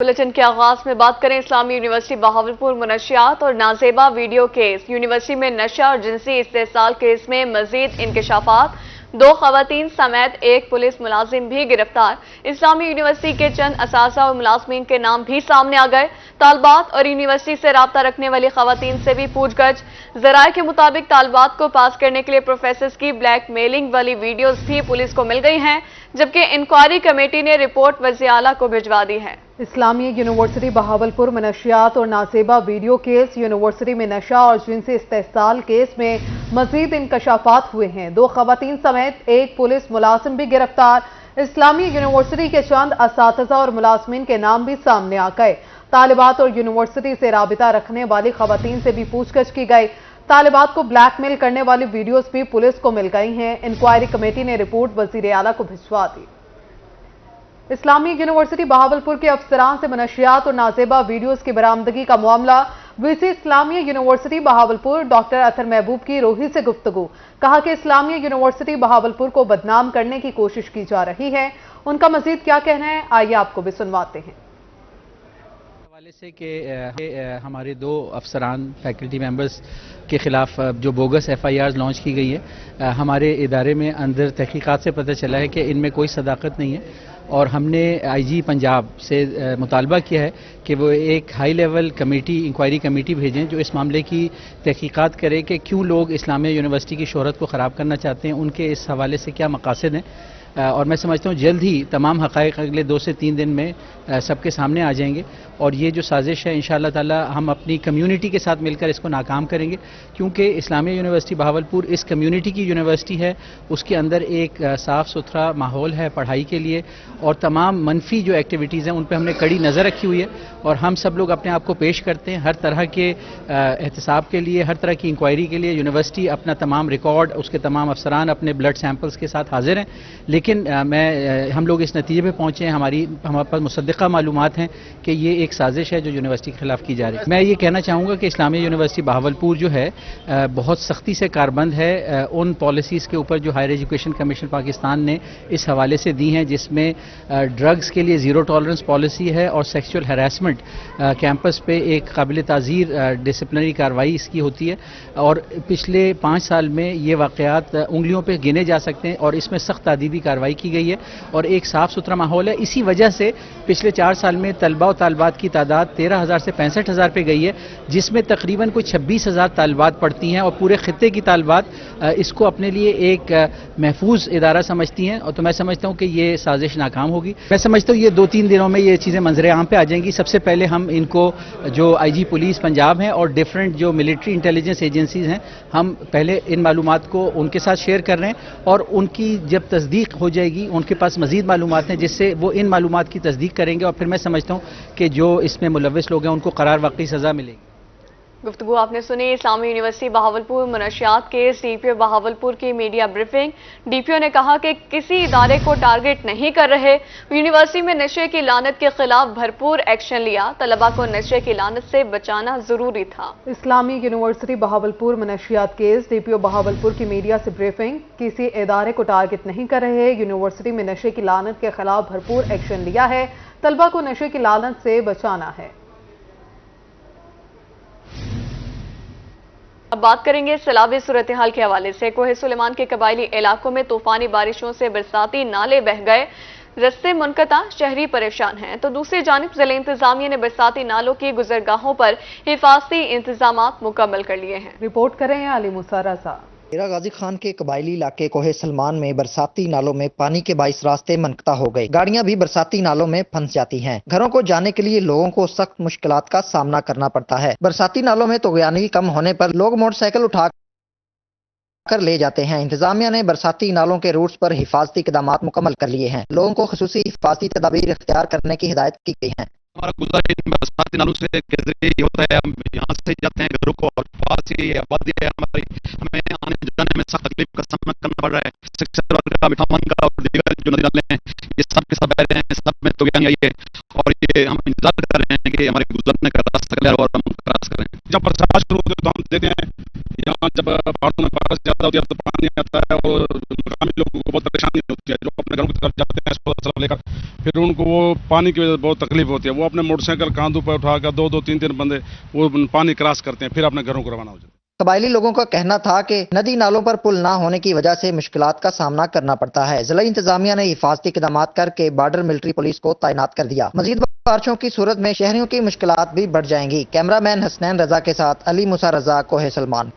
Bulletin के आगाज में बात करें इस्लामी यूनिवर्सिटी बहावलपुर मुनशियात और नाजेबा वीडियो केस। यूनिवर्सिटी में नशा और जिनसी इस्तेसाल केस में मजीद इंकशाफात। 2 खवातीन समेत एक पुलिस मुलाजिम भी गिरफ्तार। इस्लामी यूनिवर्सिटी के चंद असातिज़ा और मुलाजमीन के नाम भी सामने आ गए। तालबात और यूनिवर्सिटी से राब्ता रखने वाली खवातीन से भी पूछगछ। जराये के मुताबिक तालबात को पास करने के लिए प्रोफेसर्स की ब्लैक मेलिंग वाली वीडियोज भी पुलिस को मिल गई हैं, जबकि इंक्वायरी कमेटी ने रिपोर्ट वज़ीर आला को भिजवा दी है। इस्लामी यूनिवर्सिटी बहावलपुर में नशियात और नाजेबा वीडियो केस। यूनिवर्सिटी में नशा और जिनसी इस्तेसाल केस में मजीद इंकशाफात हुए हैं। 2 खवातीन समेत एक पुलिस मुलाजिम भी गिरफ्तार। इस्लामी यूनिवर्सिटी के चंद असातिज़ा और मुलाजमीन के नाम भी सामने आ गए। तालिबात और यूनिवर्सिटी से राबिता रखने वाली खवातीन से भी पूछगछ की गई। तालिबात को ब्लैकमेल करने वाली वीडियोस भी पुलिस को मिल गई हैं। इंक्वायरी कमेटी ने रिपोर्ट वज़ीर आला को भिजवा दी। इस्लामी यूनिवर्सिटी बहावलपुर के अफसरान से मनशियात और नाजेबा वीडियोस की बरामदगी का मामला। वीसी इस्लामी यूनिवर्सिटी बहावलपुर डॉक्टर अतर महबूब की रोही से गुफ्तगू। कहा कि इस्लामी यूनिवर्सिटी बहावलपुर को बदनाम करने की कोशिश की जा रही है। उनका मजीद क्या कहना है, आइए आपको भी सुनवाते हैं। हवाले से कि हमारे 2 अफसरान फैकल्टी मेंबर्स के खिलाफ जो बोगस FIRs लॉन्च की गई है, हमारे इदारे में अंदर तहकीकात से पता चला है कि इनमें कोई सदाकत नहीं है और हमने IG पंजाब से मुतालबा किया है कि वो एक high level committee, inquiry committee भेजें जो इस मामले की तहकीकात करे कि क्यों लोग इस्लामिया यूनिवर्सिटी की शोहरत को ख़राब करना चाहते हैं, उनके इस हवाले से क्या मकासद हैं। और मैं समझता हूँ जल्द ही तमाम हक़ाइक़ अगले 2 से 3 दिन में सबके सामने आ जाएंगे और ये जो साजिश है इंशाअल्लाह ताला हम अपनी कम्युनिटी के साथ मिलकर इसको नाकाम करेंगे, क्योंकि इस्लामिया यूनिवर्सिटी बहावलपुर इस कम्युनिटी की यूनिवर्सिटी है। उसके अंदर एक साफ़ सुथरा माहौल है पढ़ाई के लिए और तमाम मनफी जो एक्टिविटीज़ हैं उन पर हमने कड़ी नज़र रखी हुई है और हम सब लोग अपने आप को पेश करते हैं हर तरह के एहतसाब के लिए, हर तरह की इंक्वायरी के लिए। यूनिवर्सिटी अपना तमाम रिकॉर्ड, उसके तमाम अफसरान अपने ब्लड सैंपल्स के साथ हाजिर हैं, लेकिन हम लोग इस नतीजे पे पहुंचे हैं, हमारे पास मुसद्दिक़ा मालूमात हैं कि ये एक साजिश है जो यूनिवर्सिटी के खिलाफ की जा रही है। मैं ये कहना चाहूँगा कि इस्लामिया यूनिवर्सिटी बहावलपुर जो है बहुत सख्ती से कारबंद है उन पॉलिसीज़ के ऊपर जो हायर एजुकेशन कमीशन पाकिस्तान ने इस हवाले से दी हैं, जिसमें ड्रग्स के लिए ज़ीरो टॉलरेंस पॉलिसी है और सेक्सुअल हैरेसमेंट कैंपस पे एक काबिल ताज़ीर डिसिप्लिनरी कार्रवाई इसकी होती है। और पिछले 5 साल में ये वाक़यात उंगलियों पर गिने जा सकते हैं और इसमें सख्त तादीबी कार्रवाई की गई है और एक साफ़ सुथरा माहौल है। इसी वजह से पिछले 4 साल में तलबा और तालबात की तादाद 13,000 से 65,000 पे गई है, जिसमें तकरीबन कुछ 26,000 तालबात पढ़ती हैं और पूरे खित्ते की तालबात इसको अपने लिए एक महफूज इदारा समझती हैं। और तो मैं समझता हूँ कि ये साजिश नाकाम होगी। मैं समझता हूँ ये 2-3 दिनों में ये चीज़ें मंजरे आम पे आ जाएंगी। सबसे पहले हम इनको जो IG पुलिस पंजाब हैं और डिफरेंट जो मिलिट्री इंटेलिजेंस एजेंसीज हैं, हम पहले इन मालूमात को उनके साथ शेयर कर रहे हैं और उनकी जब तस्दीक हो जाएगी, उनके पास मजीद मालूमात हैं जिससे वो इन मालूमात की तस्दीक करेंगे और फिर मैं समझता हूँ कि जो इसमें मुलव्विस लोग हैं उनको करार वाकई सज़ा मिलेगी। गुफ्तगू आपने सुनी। इस्लामी यूनिवर्सिटी बहावलपुर मुनशियात केस। DPO बहावलपुर की मीडिया ब्रीफिंग। DPO ने कहा कि किसी इदारे को टारगेट नहीं कर रहे, यूनिवर्सिटी में नशे की लानत के खिलाफ भरपूर एक्शन लिया, तलबा को नशे की लानत से बचाना जरूरी था। इस्लामी यूनिवर्सिटी बहावलपुर मुनशियात केस। DPO बहावलपुर की मीडिया से ब्रीफिंग। किसी इदारे को टारगेट नहीं कर रहे, यूनिवर्सिटी में नशे की लानत के खिलाफ भरपूर एक्शन लिया है, तलबा को नशे की लानत से बचाना है। अब बात करेंगे सैलाबी सूरत हाल के हवाले से। कोहे सुलेमान के कबायली इलाकों में तूफानी बारिशों से बरसाती नाले बह गए, रस्ते मुनक़ता, शहरी परेशान हैं। तो दूसरी जानिब ज़िला इंतजामिया ने बरसाती नालों की गुजरगाहों पर हिफाजती इंतजामात मुकम्मल कर लिए हैं। रिपोर्ट करें अली मूसा रज़ा। डेरा गाजी खान के कबायली इलाके कोहे सलमान में बरसाती नालों में पानी के बाइस रास्ते मुनक़ता हो गए। गाड़ियां भी बरसाती नालों में फंस जाती हैं। घरों को जाने के लिए लोगों को सख्त मुश्किलात का सामना करना पड़ता है। बरसाती नालों में तुग़यानी कम होने पर लोग मोटरसाइकिल उठा कर ले जाते हैं। इंतजामिया ने बरसाती नालों के रूट्स पर हिफाजती इक़दामात मुकम्मल कर लिए हैं। लोगों को खुसूसी हिफाजती तदाबीर इख्तियार करने की हिदायत की गई है। हमारा गुज़र इन बरसाती नालों से के ज़रिए ये होता है, हम यहाँ से जाते हैं घरों को और पास ही आबादी है हमारी, हमें आने जाने में सख्त तकलीफ का सामना करना पड़ रहा है। सिक्सर का, मिठावन का और दीगर जो नदी नाले हैं ये सब के सब बह रहे हैं, सब में तुग़यानी आई है और ये हम इंतजार कर रहे हैं कि हमारे गुजरने का रास्ता क्लियर और हम क्रॉस करें। जब बरसात शुरू होती है तो हम देखते हैं यहाँ जब पहाड़ों में बारिश ज्यादा होती है तो पानी आता है और मकामी लोगों को बहुत परेशानी होती है, जो अपने घरों की तरफ जाते हैं सलाह लेकर, फिर उनको वो पानी की वजह से बहुत तकलीफ होती है। वो अपने मोटरसाइकिल कांधों पर उठाकर दो दो तीन तीन बंदे वो पानी क्रॉस करते हैं, फिर अपने घरों को रवाना हो जाते हैं। कबायली लोगों का कहना था कि नदी नालों पर पुल ना होने की वजह से मुश्किलात का सामना करना पड़ता है। जिला इंतजामिया ने हिफाजती इक़दाम करके बॉर्डर मिलिट्री पुलिस को तैनात कर दिया। मजीद बारिशों की सूरत में शहरियों की मुश्किलात भी बढ़ जाएंगी। कैमरामैन हसनैन रजा के साथ अली मूसा रजा, कोहे सलमान।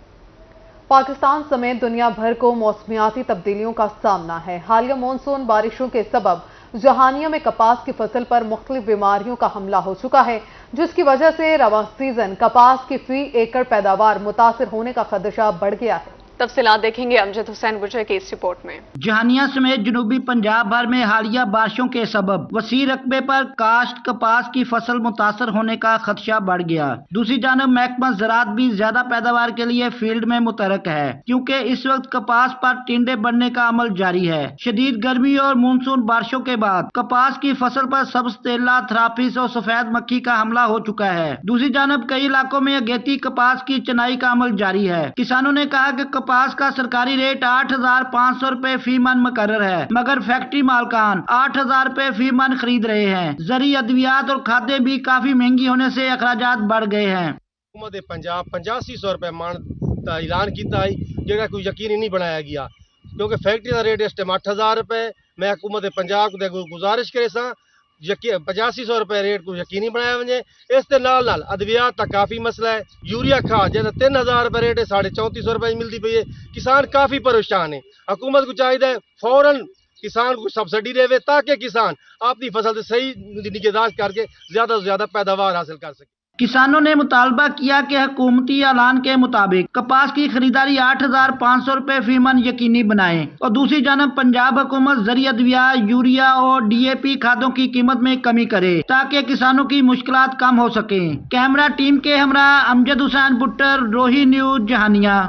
पाकिस्तान समेत दुनिया भर को मौसमियाती तब्दीलियों का सामना है। हालिया मानसून बारिशों के सबब जहानिया में कपास की फसल पर मुख्तलिफ बीमारियों का हमला हो चुका है, जिसकी वजह से रवा सीजन कपास की फी एकड़ पैदावार मुतासिर होने का खदशा बढ़ गया है। तफसीलात देखेंगे अमजद हुसैन बुजर की इस रिपोर्ट में। जहानिया समेत जनूबी पंजाब भर में हालिया बारिशों के सबब वसी रकबे पर काश्त कपास की फसल मुतासर होने का खदशा बढ़ गया। दूसरी जानब महकमा ज़राअत भी ज्यादा पैदावार के लिए फील्ड में मुतहरक है, क्योंकि इस वक्त कपास पर टिंडे बढ़ने का अमल जारी है। शदीद गर्मी और मानसून बारिशों के बाद कपास की फसल पर सब्ज तेला, थ्राफिस और सफेद मक्खी का हमला हो चुका है। दूसरी जानब कई इलाकों में अगेती कपास की चनाई का अमल जारी है। किसानों ने कहा कि कपास का सरकारी रेट 8,500 रुपए फी मन मुकर्रर है, मगर फैक्ट्री मालकान 8,000 रुपए फी मन खरीद रहे हैं। जरी अद्वियात और खाद्य भी काफी महंगी होने से अखराजात बढ़ गए हैं। हुकूमत पंजाब 8500 रुपए मान का ऐलान किया है, जो कोई यकीन नहीं बनाया गया, क्योंकि फैक्ट्री का रेट इस टाइम 8,000 रुपए। मैं हुकूमत पंजाब को गुजारिश करे सा 8500 रुपए रेट को यकीनी बनाया वजे। इस दे नाल अद्वियात का काफ़ी मसला है। यूरिया खाद जैसे 3000 रुपए रेट है, 3450 रुपए मिलती पई है। किसान काफ़ी परेशान है। हुकूमत को चाहिए फौरन किसान को सब्सिडी देवे, ताकि किसान अपनी फसल से सही निगहदाश्त करके ज़्यादा से ज़्यादा पैदावार हासिल कर सके। किसानों ने मुतालबा किया कि हुकूमती ऐलान के मुताबिक कपास की खरीदारी 8,500 रुपए फी मन यकीनी बनाए और दूसरी जानब पंजाब हुकूमत जरी अद्विया, यूरिया और DAP खादों की कीमत में कमी करे, ताकि किसानों की मुश्किलात कम हो सके। कैमरा टीम के हमरा अमजद हुसैन बुट्टर, रोही न्यूज, जहानिया।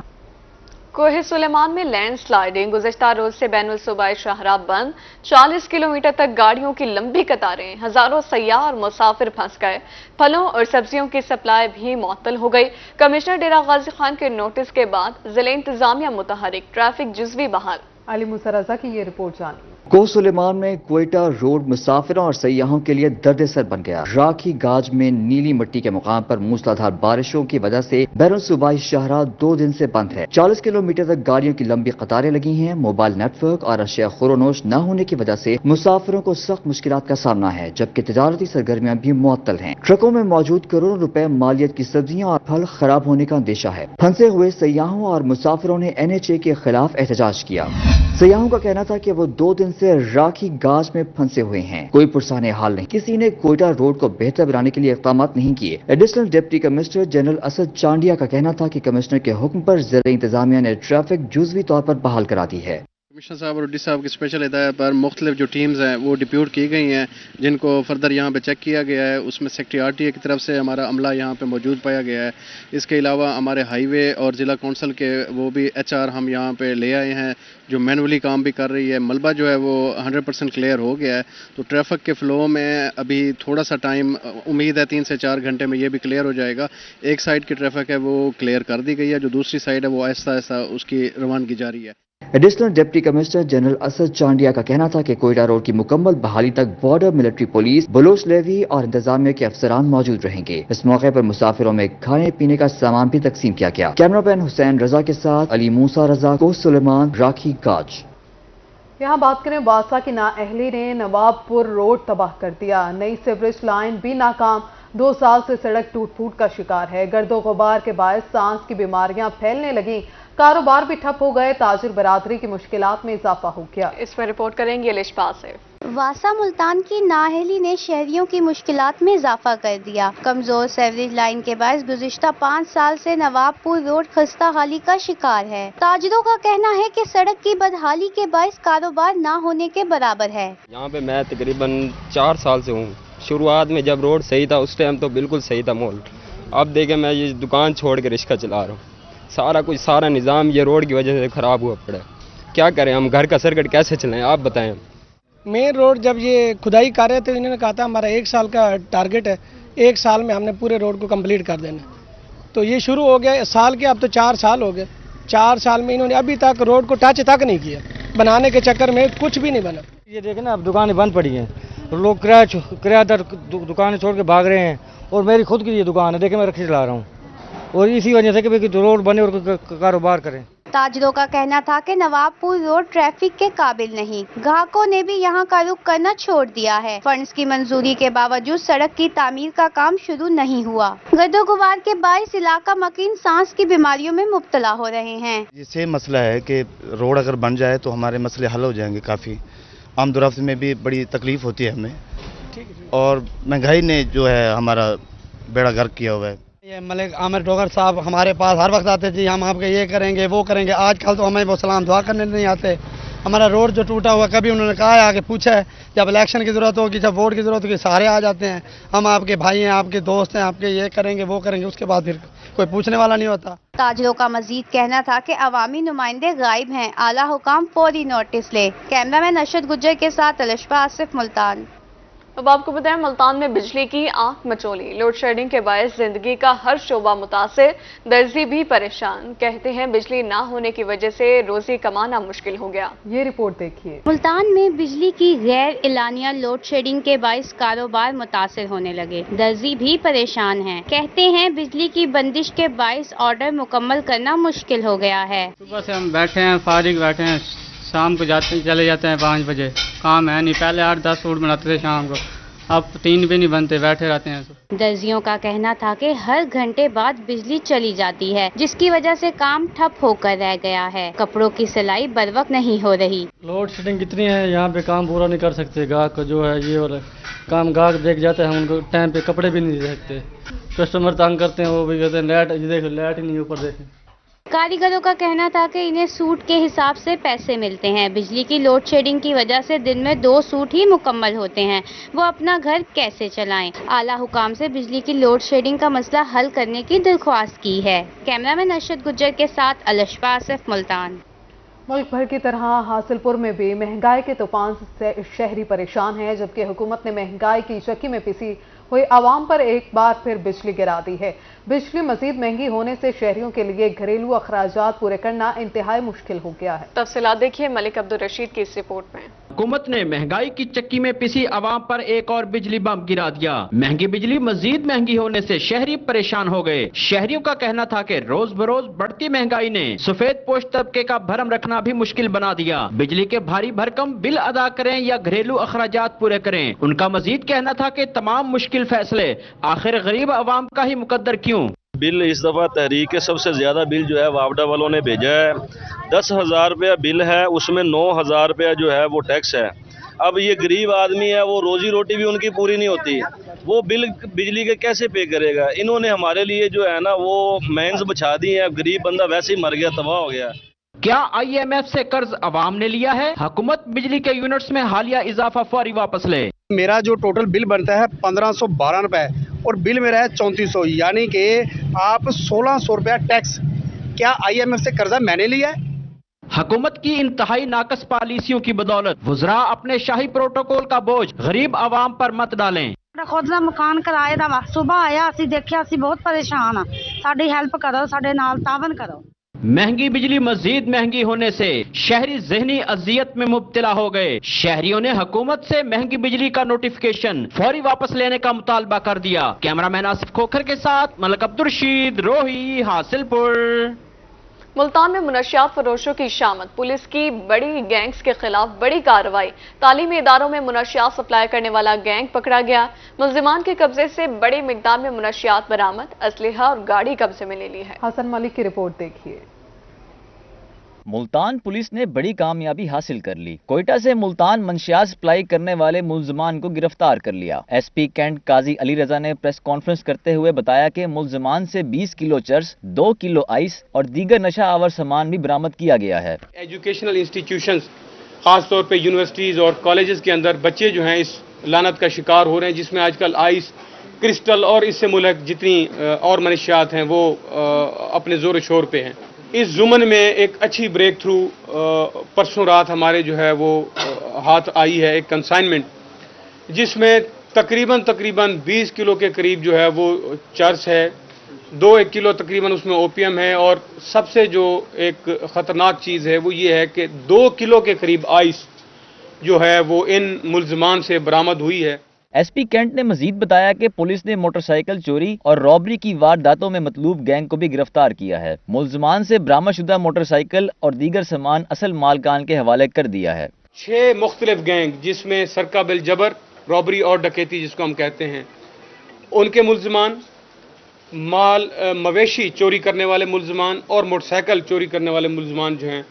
कोहे सुलेमान में लैंड स्लाइडिंग, गुज़श्ता रोज से बैनुल सूबाई शाहराह बंद, 40 किलोमीटर तक गाड़ियों की लंबी कतारें, हजारों सयाह और मुसाफिर फंस गए। फलों और सब्जियों की सप्लाई भी मुअत्तल हो गई। कमिश्नर डेरा गाजी खान के नोटिस के बाद जिले इंतजामिया मुतहरिक, ट्रैफिक जुज़वी बहाल। अली मूसा रजा की ये रिपोर्ट जानिए। कोह सुलेमान में क्वेटा रोड मुसाफिरों और सयाहों के लिए दर्द-ए-सर बन गया। राखी गाज में नीली मिट्टी के मुकाम पर मूसलाधार बारिशों की वजह से बैरून सूबाई शाहराह 2 दिन से बंद है। 40 किलोमीटर तक गाड़ियों की लंबी कतारें लगी हैं। मोबाइल नेटवर्क और अशिया खुरोनोश न होने की वजह से मुसाफिरों को सख्त मुश्किलात का सामना है, जबकि तिजारती सरगर्मियां भी मुअत्तल हैं। ट्रकों में मौजूद करोड़ों रुपए मालियत की सब्जियां और फल खराब होने का अंदेशा है। फंसे हुए सयाहों और मुसाफिरों ने NHA के खिलाफ एहतजाज किया। सयाहों का कहना था कि वो 2 दिन से राखी गाज में फंसे हुए हैं, कोई पुरसाने हाल नहीं। किसी ने कोयटा रोड को बेहतर बनाने के लिए इक़दाम नहीं किए। Additional deputy commissioner general Asad Chandia का कहना था कि कमिश्नर के हुक्म पर जिला इंतजामिया ने ट्रैफिक जुज़वी तौर पर बहाल करा दी है। कमिश्नर साहब और डी साहब की स्पेशल हिदायत पर मुख्तलिफ जो टीम्स हैं वो डिप्यूट की गई हैं, जिनको फर्दर यहाँ पे चेक किया गया है। उसमें सेक्रेटरी RTA की तरफ से हमारा अमला यहाँ पे मौजूद पाया गया है। इसके अलावा हमारे हाईवे और ज़िला कौंसल के वो भी HR हम यहाँ पे ले आए हैं, जो मैनुअली काम भी कर रही है। मलबा जो है वो 100% क्लियर हो गया है, तो ट्रैफिक के फ़्लो में अभी थोड़ा सा टाइम, उम्मीद है 3 से 4 घंटे में ये भी क्लियर हो जाएगा। एक साइड की ट्रैफिक है वो क्लियर कर दी गई है, जो दूसरी साइड है वो आहिस्ता आहिस्ता उसकी रवानगी जारी है। Additional deputy commissioner general Asad Chandia का कहना था कि कोयटा रोड की मुकम्मल बहाली तक border military police, Baloch levy और इंतजामिया के अफसरान मौजूद रहेंगे। इस मौके पर मुसाफिरों में खाने पीने का सामान भी तकसीम किया गया। कैमरामैन हुसैन रजा के साथ अली मूसा रजा, कोह सुलेमान, राखी गाज। यहाँ बात करें बासा की नाअहली ने नवाबपुर रोड तबाह कर दिया। नई सीवरेज लाइन भी नाकाम, 2 साल से सड़क टूट फूट का शिकार है। गर्दो गुबार के बायस सांस की बीमारियां फैलने लगी, कारोबार भी ठप हो गए, ताजिर बरादरी की मुश्किलात में इजाफा हो गया। इस पर रिपोर्ट करेंगे लिशपा से। वासा मुल्तान की नाअहली ने शहरियों की मुश्किलात में इजाफा कर दिया। कमजोर सीवरेज लाइन के बायस गुज़िश्ता 5 साल से नवाबपुर रोड खस्ता हाली का शिकार है। ताजिरों का कहना है कि सड़क की बदहाली के बायस कारोबार ना होने के बराबर है। यहाँ पे मैं तकरीबन 4 साल से हूँ। शुरुआत में जब रोड सही था उस टाइम तो बिल्कुल सही था माहौल। अब देखे मैं ये दुकान छोड़ के रिक्शा चला रहा हूँ। सारा निज़ाम ये रोड की वजह से ख़राब हुआ पड़ा है। क्या करें हम, घर का सर्किट कैसे चलाएं, आप बताएं। मेन रोड जब ये खुदाई कर रहे थे, इन्होंने कहा था हमारा 1 साल का टारगेट है, 1 साल में हमने पूरे रोड को कंप्लीट कर देना। तो ये शुरू हो गया साल के, अब तो 4 साल हो गए। 4 साल में इन्होंने अभी तक रोड को टच तक नहीं किया, बनाने के चक्कर में कुछ भी नहीं बना। ये देखें ना, अब दुकानें बंद पड़ी हैं, लोग किराएदार दुकानें छोड़ के भाग रहे हैं, और मेरी खुद की ये दुकान है, देखें मैं रिक्शा चला रहा हूँ, और इसी वजह से कि रोड बने और कारोबार करें। ताजिरों का कहना था कि नवाबपुर रोड ट्रैफिक के काबिल नहीं। ग्राहकों ने भी यहां का रुख करना छोड़ दिया है। फंड्स की मंजूरी के बावजूद सड़क की तामीर का काम शुरू नहीं हुआ। गर्दो गुबार के बाइस इलाका मकीन सांस की बीमारियों में मुब्तला हो रहे हैं। ये सेम मसला है कि रोड अगर बन जाए तो हमारे मसले हल हो जाएंगे। काफ़ी आमदोरफ्त में भी बड़ी तकलीफ होती है हमें, और महंगाई ने जो है हमारा बेड़ा गर्क किया हुआ है। ये मलिक आमिर डोगर साहब हमारे पास हर वक्त आते जी, हम आपके ये करेंगे वो करेंगे। आजकल तो हमें वो सलाम दुआ करने नहीं आते। हमारा रोड जो टूटा हुआ, कभी उन्होंने कहा है, आके पूछा है, जब इलेक्शन की ज़रूरत होगी, जब वोट की ज़रूरत होगी, सारे आ जाते हैं, हम आपके भाई हैं, आपके दोस्त हैं, आपके ये करेंगे वो करेंगे, उसके बाद फिर कोई पूछने वाला नहीं होता। ताजिरों का मजीद कहना था कि अवामी नुमाइंदे गायब हैं, आला हुकाम फौरी नोटिस ले। कैमरामैन अरशद गुज्जर के साथ अलिशफा आसिफ, मुल्तान। अब आपको बताएं, मुल्तान में बिजली की आंख मचोली। लोड शेडिंग के बायस जिंदगी का हर शोबा मुतासिर, दर्जी भी परेशान। कहते हैं बिजली ना होने की वजह से रोजी कमाना मुश्किल हो गया। ये रिपोर्ट देखिए। मुल्तान में बिजली की गैर इलानिया लोड शेडिंग के बायस कारोबार मुतासिर होने लगे। दर्जी भी परेशान हैं। कहते हैं बिजली की बंदिश के बायस ऑर्डर मुकम्मल करना मुश्किल हो गया है। सुबह से हम बैठे हैं, फारिग बैठे हैं, शाम को चले जाते हैं 5 बजे। काम है नहीं, पहले 8-10 सूट बनाते थे शाम को, अब 3 भी नहीं बनते, बैठे रहते हैं। दर्जियों का कहना था कि हर घंटे बाद बिजली चली जाती है, जिसकी वजह से काम ठप होकर रह गया है। कपड़ों की सिलाई बरवक्त नहीं हो रही। लोड शेडिंग कितनी है, यहाँ पे काम पूरा नहीं कर सकते। गाहक का जो है ये वाला काम गाहक देख जाते हैं, उनको टाइम पे कपड़े भी नहीं दे सकते। कस्टमर तंग करते हैं, वो भी कहते हैं लाइट, देखो लाइट ही नहीं ऊपर देखें। कारीगरों का कहना था कि इन्हें सूट के हिसाब से पैसे मिलते हैं। बिजली की लोड शेडिंग की वजह से दिन में 2 सूट ही मुकम्मल होते हैं, वो अपना घर कैसे चलाएं। आला हुकाम से बिजली की लोड शेडिंग का मसला हल करने की दरख्वास्त की है। कैमरामैन अरशद गुज्जर के साथ अलिशफा आसिफ, मुल्तान। मुल्क भर की तरह हासिलपुर में भी महंगाई के तूफान से शहरी परेशान हैं, जबकि हुकूमत ने महंगाई की चक्की में पिसी हुई आवाम पर एक बार फिर बिजली गिरा दी है। बिजली मजीद महंगी होने से शहरियों के लिए घरेलू अखराजात पूरे करना इंतहाई मुश्किल हो गया है। तफसीलात देखिए मलिक अब्दुल रशीद की इस रिपोर्ट में। हुकूमत ने महंगाई की चक्की में पिसी आवाम पर एक और बिजली बम गिरा दिया। महंगी बिजली मजीद महंगी होने से शहरी परेशान हो गए। शहरियों का कहना था कि रोज बरोज बढ़ती महंगाई ने सफेद पोश तबके का भरम रखना भी मुश्किल बना दिया। बिजली के भारी भरकम बिल अदा करें या घरेलू अखराजात पूरे करें। उनका मजीद कहना था कि तमाम मुश्किल फैसले आखिर गरीब आवाम का ही मुकद्दर क्यों। बिल इस दफा तहरीक के सबसे ज्यादा बिल जो है वावडा वालों ने भेजा है। 10,000 रुपया बिल है, उसमें 9,000 रुपया जो है वो टैक्स है। अब ये गरीब आदमी है, वो रोजी रोटी भी उनकी पूरी नहीं होती, वो बिल बिजली के कैसे पे करेगा। इन्होंने हमारे लिए जो है ना वो मेंस बिछा दी है। गरीब बंदा वैसे ही मर गया, तबाह हो गया। क्या IMF से कर्ज अवाम ने लिया है? हुकूमत बिजली के यूनिट्स में हालिया इजाफा फौरी वापस ले। मेरा जो टोटल बिल बनता है 1512 रुपए और बिल मेरा है 3400, यानी कि आप 1600 रुपया टैक्स। क्या IMF से कर्जा मैंने लिया है? हुकूमत की इंतहाई नाकस पॉलिसियों की बदौलत वुज़रा अपने शाही प्रोटोकॉल का बोझ गरीब आवाम पर मत डालें। खुद का मकान किराए का सुबह आया, असी देखिया, असी बहुत परेशान हाँ। साडी हेल्प करो, साडे नाल तावन करो। महंगी बिजली मजीद महंगी होने से शहरी ज़हनी अजियत में मुब्तला हो गए। शहरियों ने हुकूमत से महंगी बिजली का नोटिफिकेशन फौरी वापस लेने का मुतालबा कर दिया। कैमरामैन आसिफ खोखर के साथ मलिक अब्दुल रशीद, रोही, हासिलपुर। मुल्तान में मुनशियात फरोशों की शामत। पुलिस की बड़ी गैंग्स के खिलाफ बड़ी कार्रवाई। तालीमी इदारों में मुनशियात सप्लाई करने वाला गैंग पकड़ा गया। मुल्जिमान के कब्जे से बड़ी मिकदार में मुनशियात बरामद, असलहा और गाड़ी कब्जे में ले ली है। हसन मलिक की रिपोर्ट देखिए। मुल्तान पुलिस ने बड़ी कामयाबी हासिल कर ली। कोयटा से मुल्तान मंशियात सप्लाई करने वाले मुल्जिमान को गिरफ्तार कर लिया। SP कैंट काजी अली रजा ने प्रेस कॉन्फ्रेंस करते हुए बताया कि मुल्जिमान से 20 किलो चर्स, 2 किलो आइस और दीगर नशा आवर सामान भी बरामद किया गया है। एजुकेशनल इंस्टीट्यूशंस, खास तौर पे यूनिवर्सिटीज और कॉलेजेस के अंदर बच्चे जो हैं इस लानत का शिकार हो रहे हैं, जिसमें आजकल आइस, क्रिस्टल और इससे मुल्क जितनी और मनशियात हैं वो अपने जोर शोर पे हैं। इस जुमन में एक अच्छी ब्रेक थ्रू परसों रात हमारे जो है वो हाथ आई है, एक कंसाइनमेंट, जिसमें तकरीबन 20 किलो के करीब जो है वो चर्स है 2-1 किलो तकरीबन उसमें ओपीएम है, और सबसे जो एक ख़तरनाक चीज़ है वो ये है कि 2 किलो के करीब आइस जो है वो इन मुल्ज़मान से बरामद हुई है। एसपी कैंट ने मजीद बताया कि पुलिस ने मोटरसाइकिल चोरी और रॉबरी की वारदातों में मतलूब गैंग को भी गिरफ्तार किया है। मुल्ज़मान से बरामदशुदा मोटरसाइकिल और दीगर सामान असल मालकान के हवाले कर दिया है। 6 मुख्तलिफ गैंग जिसमें सरका बिल जबर, रॉबरी और डकैती जिसको हम कहते हैं, उनके मुल्ज़मान, माल मवेशी चोरी करने वाले मुल्ज़मान और मोटरसाइकिल चोरी करने वाले मुल्ज़मान जो हैं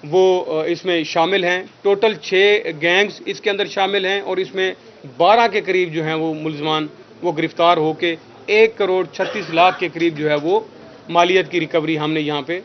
वो इसमें शामिल हैं। टोटल 6 गैंग्स इसके अंदर शामिल हैं और इसमें 12 के करीब जो हैं वो मुल्ज़मान वो गिरफ्तार होके 1 करोड़ 36 लाख के करीब जो है वो मालियत की रिकवरी हमने यहाँ पे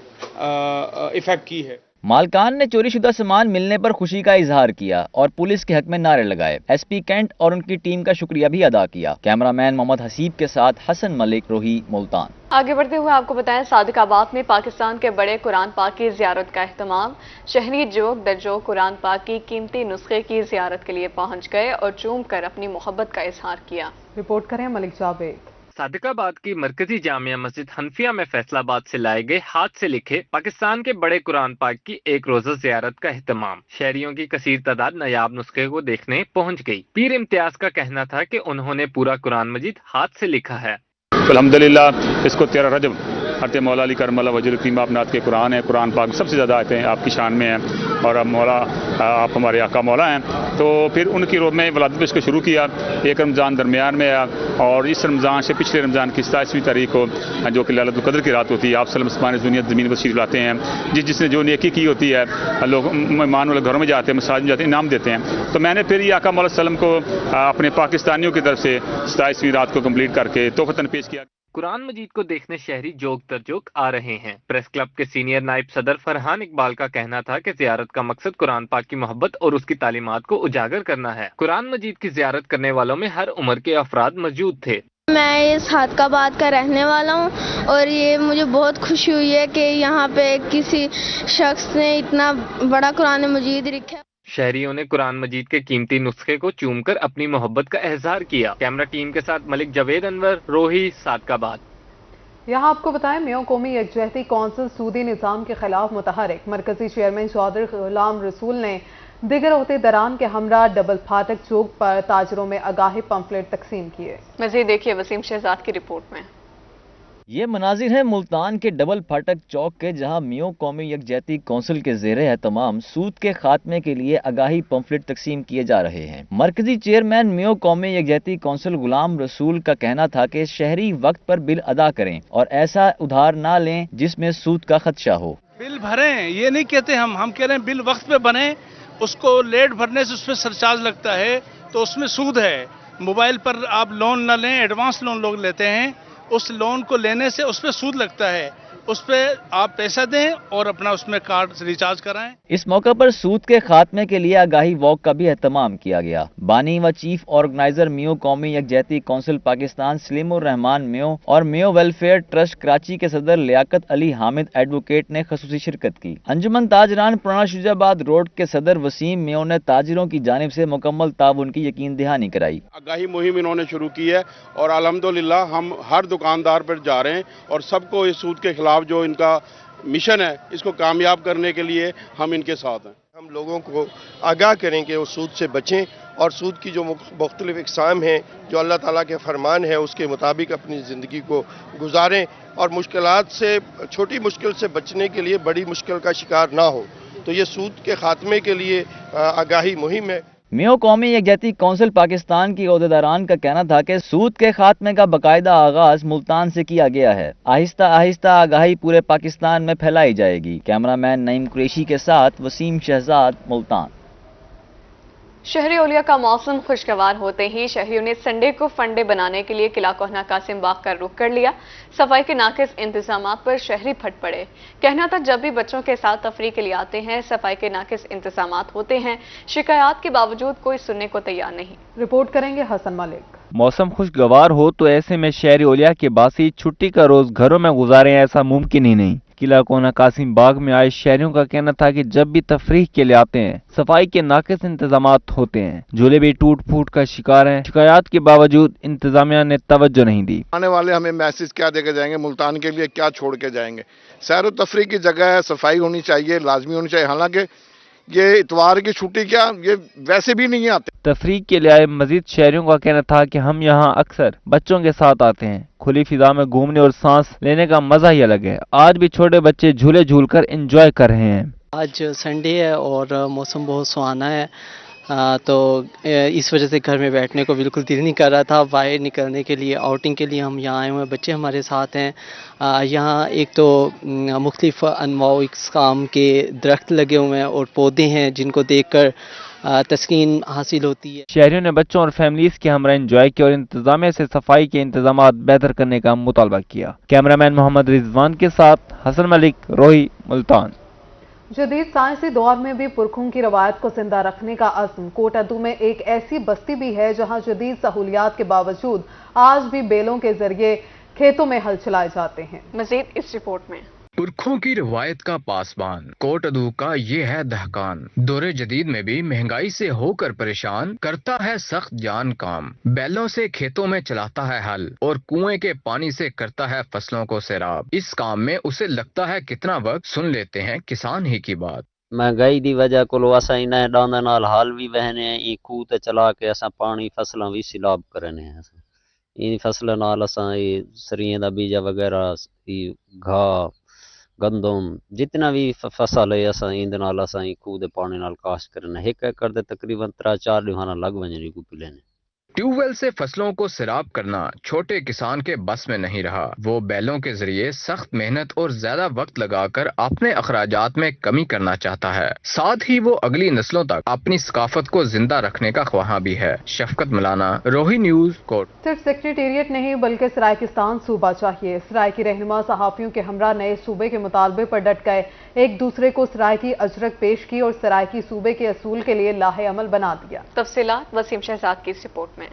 इफेक्ट की है। मालकान ने चोरी शुदा सामान मिलने पर खुशी का इजहार किया और पुलिस के हक में नारे लगाए। एसपी कैंट और उनकी टीम का शुक्रिया भी अदा किया। कैमरामैन मोहम्मद हसीब के साथ हसन मलिक, रोही, मुल्तान। आगे बढ़ते हुए आपको बताएं, सादिकाबाद में पाकिस्तान के बड़े कुरान पाक की जियारत का एहतमाम। शहरी जोक दरजो कुरान पाक की कीमती नुस्खे की जियारत के लिए पहुंच गए और चूम कर अपनी मोहब्बत का इजहार किया। रिपोर्ट करें मलिक जावेद। सादिकाबाद की मरकजी जामिया मस्जिद हनफिया में फैसलाबाद से लाए गए हाथ से लिखे पाकिस्तान के बड़े कुरान पाक की एक रोजा जियारत का एहतमाम। शहरियों की कसीर तादाद नायाब नुस्खे को देखने पहुंच गई। पीर इम्तियाज का कहना था कि उन्होंने पूरा कुरान मजीद हाथ से लिखा है। अल्हम्दुलिल्लाह इसको 13 रजब हरते मौला अली करमल्ला वजल कीमा अपनात के कुरान है। कुरान पाक सबसे ज़्यादा आयतें आपकी शान में हैं और अब मौला आप हमारे आका मौला हैं, तो फिर उनकी रोज़ में वलादत पे इसको शुरू किया। एक रमज़ान दरमियान में आया और इस रमज़ान से पिछले रमज़ान की 27वीं तारीख को जो कि लैलतुल क़द्र की रात होती है, आप सल्लम आसमान दुनिया ज़मीन पर तशरीफ़ लाते हैं। जिसने जो नेकी की होती है लोग मेहमान वाले घरों में जाते हैं, मसाजिद में जाते हैं, इनाम देते हैं। तो मैंने फिर ये आका मौला सल्लम को अपने पाकिस्तानियों की तरफ से 27वीं रात को कम्प्लीट करके तोहफ़तन पेश किया। कुरान मजीद को देखने शहरी जोक दर जोक आ रहे हैं। प्रेस क्लब के सीनियर नायब सदर फरहान इकबाल का कहना था कि जियारत का मकसद कुरान पाक की मोहब्बत और उसकी तालीमात को उजागर करना है। कुरान मजीद की जियारत करने वालों में हर उम्र के अफराद मौजूद थे। मैं इस सादिकाबाद का रहने वाला हूँ और ये मुझे बहुत खुशी हुई है कि यहाँ पे किसी शख्स ने इतना बड़ा कुरान मजीद लिखा। शहरियों ने कुरान मजीद के कीमती नुस्खे को चूमकर अपनी मोहब्बत का इजहार किया। कैमरा टीम के साथ मलिक जावेद अनवर, रोही, सादिकाबाद। यहाँ आपको बताएं, मियां कौमी यकजहती कौंसिल सूदी निज़ाम के खिलाफ मुतहरिक। मरकजी चेयरमैन चौधरी गुलाम रसूल ने दिगर अहदेदारान के हमरा डबल फाटक चौक पर ताजरों में आगाही पंफलेट तकसीम किए। मज़ीद देखिए वसीम शहजाद की रिपोर्ट में। ये मनाजिर है मुल्तान के डबल फाटक चौक के, जहां मियां कौमी यकजहती कौंसिल के ज़ेरे एहतमाम सूद के खात्मे के लिए आगाही पंफलेट तकसीम किए जा रहे हैं। मरकजी चेयरमैन मियां कौमी यकजहती कौंसिल गुलाम रसूल का कहना था कि शहरी वक्त पर बिल अदा करें और ऐसा उधार ना लें जिसमें सूद का खदशा हो। बिल भरें, ये नहीं कहते हम कह रहे हैं बिल वक्त पे बने। उसको लेट भरने से उसमें सरचार्ज लगता है तो उसमें सूद है। मोबाइल पर आप लोन न लें, एडवांस लोन लोग लेते हैं, उस लोन को लेने से उस पर सूद लगता है। उस पर आप पैसा दें और अपना उसमें कार्ड रिचार्ज कराएं। इस मौके पर सूद के खात्मे के लिए आगाही वॉक का भी एहतमाम किया गया। बानी व चीफ ऑर्गेनाइजर मियां कौमी यकजहती कौंसिल पाकिस्तान सलीमुर रहमान मियां और मियां वेलफेयर ट्रस्ट कराची के सदर लियाकत अली हामिद एडवोकेट ने खसूसी शिरकत की। अंजुमन ताजरान पुराना शुजाबाद रोड के सदर वसीम मियां ने ताजिरों की जानिब से मुकम्मल ताउन की यकीन दहानी कराई। आगाही मुहिम इन्होंने शुरू की है और अल्हम्दुलिल्लाह हम हर दुकानदार पर जा रहे हैं और सबको इस सूद के खिलाफ जो इनका मिशन है इसको कामयाब करने के लिए हम इनके साथ हैं। हम लोगों को आगाह करें कि वो सूद से बचें और सूद की जो मुख्तलिफ इक़साम हैं, जो अल्लाह ताला के फरमान है, उसके मुताबिक अपनी ज़िंदगी को गुजारें और मुश्किलात से, छोटी मुश्किल से बचने के लिए बड़ी मुश्किल का शिकार ना हो। तो ये सूद के खात्मे के लिए आगाही मुहिम है। मियां कौमी यकजहती कौंसिल पाकिस्तान की अहदेदारान का कहना था कि सूद के खात्मे का बाकायदा आगाज मुल्तान से किया गया है। आहिस्ता आहिस्ता आगाही पूरे पाकिस्तान में फैलाई जाएगी। कैमरामैन नईम कुरैशी के साथ वसीम शहजाद, मुल्तान। शहरी ओलिया का मौसम खुशगवार होते ही शहरियों ने संडे को फंडे बनाने के लिए किला कोहना कासिम बाग का रुख कर लिया। सफाई के नाकिस इंतजामात पर शहरी फट पड़े। कहना था जब भी बच्चों के साथ तफरीह के लिए आते हैं सफाई के नाकिस इंतजामात होते हैं, शिकायत के बावजूद कोई सुनने को तैयार नहीं। रिपोर्ट करेंगे हसन मलिक। मौसम खुशगवार हो तो ऐसे में शहरी ओलिया के बासी छुट्टी का रोज घरों में गुजारें, ऐसा मुमकिन ही नहीं। किला कोना कासिम बाग में आए शहरियों का कहना था कि जब भी तफरीह के लिए आते हैं सफाई के नाकिस इंतजामात होते हैं, झूले भी टूट फूट का शिकार हैं। शिकायत के बावजूद इंतजामिया ने तवज्जो नहीं दी। आने वाले हमें मैसेज क्या देकर जाएंगे, मुल्तान के लिए क्या छोड़ के जाएंगे। सैर व तफरीह की जगह है, सफाई होनी चाहिए, लाजमी होनी चाहिए। हालांकि ये इतवार की छुट्टी क्या ये वैसे भी नहीं आते। तफरीह के लिए आए मजीद शहरियों का कहना था कि हम यहाँ अक्सर बच्चों के साथ आते हैं, खुली फिजा में घूमने और सांस लेने का मजा ही अलग है। आज भी छोटे बच्चे झूले झूलकर एंजॉय कर रहे हैं। आज संडे है और मौसम बहुत सुहाना है, तो इस वजह से घर में बैठने को बिल्कुल दिल नहीं कर रहा था। बाहर निकलने के लिए, आउटिंग के लिए हम यहाँ आए हुए हैं। बच्चे हमारे साथ हैं। यहाँ एक तो मुख्तलिफ अनवाउ इक़साम के दरख्त लगे हुए हैं और पौधे हैं जिनको देखकर तस्कीन हासिल होती है। शहरियों ने बच्चों और फैमिलीज के हमरा एंजॉय किया और इंतजामिया से सफाई के इंतजामात बेहतर करने का मुतालबा किया। कैमरामैन मोहम्मद रिजवान के साथ हसन मलिक, रोही, मुल्तान। जदीद साइंसी दौर में भी पुरखों की रवायत को जिंदा रखने का अज़्म। कोटादू में एक ऐसी बस्ती भी है जहां जदीद सहूलियात के बावजूद आज भी बैलों के जरिए खेतों में हल चलाए जाते हैं। मजीद इस रिपोर्ट में। पुरखों की रिवायत का पासबान कोटअदू का ये है दहकान। दौरे जदीद में भी महंगाई से होकर परेशान करता है सख्त जान काम। बैलों से खेतों में चलाता है हल और कुएं के पानी से करता है फसलों को सैराब। इस काम में उसे लगता है कितना वक्त, सुन लेते हैं किसान ही की बात। महंगाई दी वजह को असा इन्हें डांदे नाल हाल भी बहने ई खूह ते चला के असा पानी फसलों भी सिलाब करने हैं। इन फसलों नाल असा सरियें दा बीजा वगैरह घाह गंदम जितना भी फसल है असा इंदे नाल असा खूह दे पानी नाल काश्त करना। 1 एकड़ दे तकरीबन 3-4 लिहाना लग वजनी को पिलेने। ट्यूबवेल से फसलों को सैराब करना छोटे किसान के बस में नहीं रहा। वो बैलों के जरिए सख्त मेहनत और ज्यादा वक्त लगाकर अपने अखराजात में कमी करना चाहता है। साथ ही वो अगली नस्लों तक अपनी सकाफत को जिंदा रखने का ख्वाहा भी है। शफकत मलाना, रोही न्यूज, कोट। सिर्फ सेक्रेटेरिएट नहीं बल्कि सरायकिस्तान सूबा चाहिए। सराय की रहनुमा सहाफियों के हमरा नए सूबे के मुतालबे पर डट गए। एक दूसरे को सराय की अजरक पेश की और सराय की सूबे के असूल के लिए लाहे अमल बना दिया। तफसीलात वसीम शहजाद की इस रिपोर्ट में।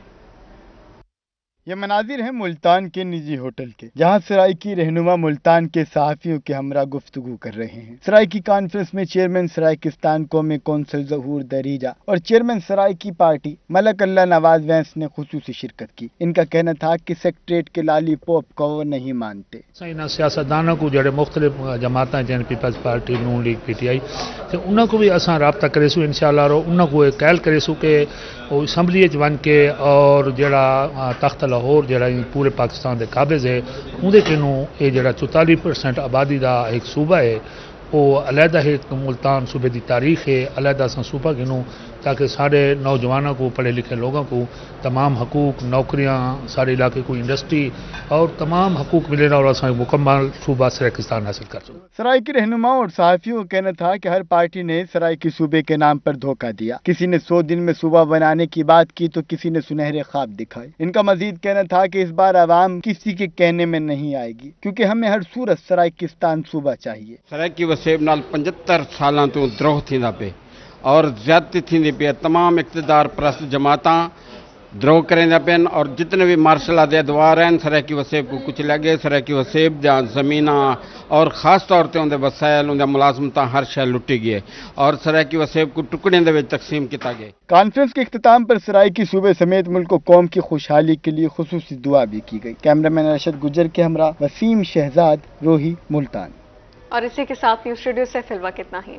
ये मनाजिर है मुल्तान के निजी होटल के, जहां सराय की रहनुमा मुल्तान के सहाफियों के हमरा गुफ्तगू कर रहे हैं। सराय की कॉन्फ्रेंस में चेयरमैन सरायकिस्तान कौमी कौंसिल ज़हूर दरीजा और चेयरमैन सराय की पार्टी मलक अल्लाह नवाज वैंस ने खुसूसी शिरकत की। इनका कहना था कि सेक्रेटरीट के लाली पॉप को वो नहीं मानते। सियासतदानों को जड़े मुख्तलिफ जमात जैन पीपल्स पार्टी, नून लीग, PTI उनको भी असा रबता करेसू इंशाअल्लाह। उनको कहल करेसू के असम्बली वन के और जड़ा तख्त लाहौर जड़ा पूरे पाकिस्तान के काबिज है उहदे किनू ये जड़ा 44% आबादी का एक सूबा है वो अलहदा है। मुल्तान सूबे की तारीख है, अलहदा सा सूबा गिनू ताकि सारे नौजवानों को, पढ़े लिखे लोगों को तमाम हकूक, नौकरियां, सारे इलाके को इंडस्ट्री और तमाम हकूक मिले और असा मुकम्मल सूबा सरायकिस्तान हासिल कर सकें। सराय के रहनुमाओं और सहाफियों का कहना था कि हर पार्टी ने सराय की सूबे के नाम पर धोखा दिया। किसी ने 100 दिन में सूबा बनाने की बात की तो किसी ने सुनहरे ख्वाब दिखाए। इनका मजीद कहना था कि इस बार आवाम किसी के कहने में नहीं आएगी क्योंकि हमें हर सूरत सरायकिस्तान सूबा चाहिए। सराय की वसेब नाल 75 साल तो द्रोह थींदा पे और ज्यादती थींदी पे। तमाम इक़्तिदार परस्त जमातां द्रोह करेंदा पेन और जितने भी मार्शल अदवार हैं सराय की वसेब को कुछ लगे। सराय की वसेब जा ज़मीन और ख़ास तौर पर उनके वसायल, उनके मुलाजमत हर शय लुटी गई और सराय की वसेब को टुकड़े दे तकसीम किया गया। कॉन्फ्रेंस के इख्तिताम पर सराय की सूबे समेत मुल्क को कौम की खुशहाली के लिए खुसूसी दुआ भी की गई। कैमरामैन अरशद गुजर के हमरा वसीम शहजाद, रोही, मुल्तान। और इसी के साथ न्यूज़ स्टूडियो से फिलहाल इतना ही।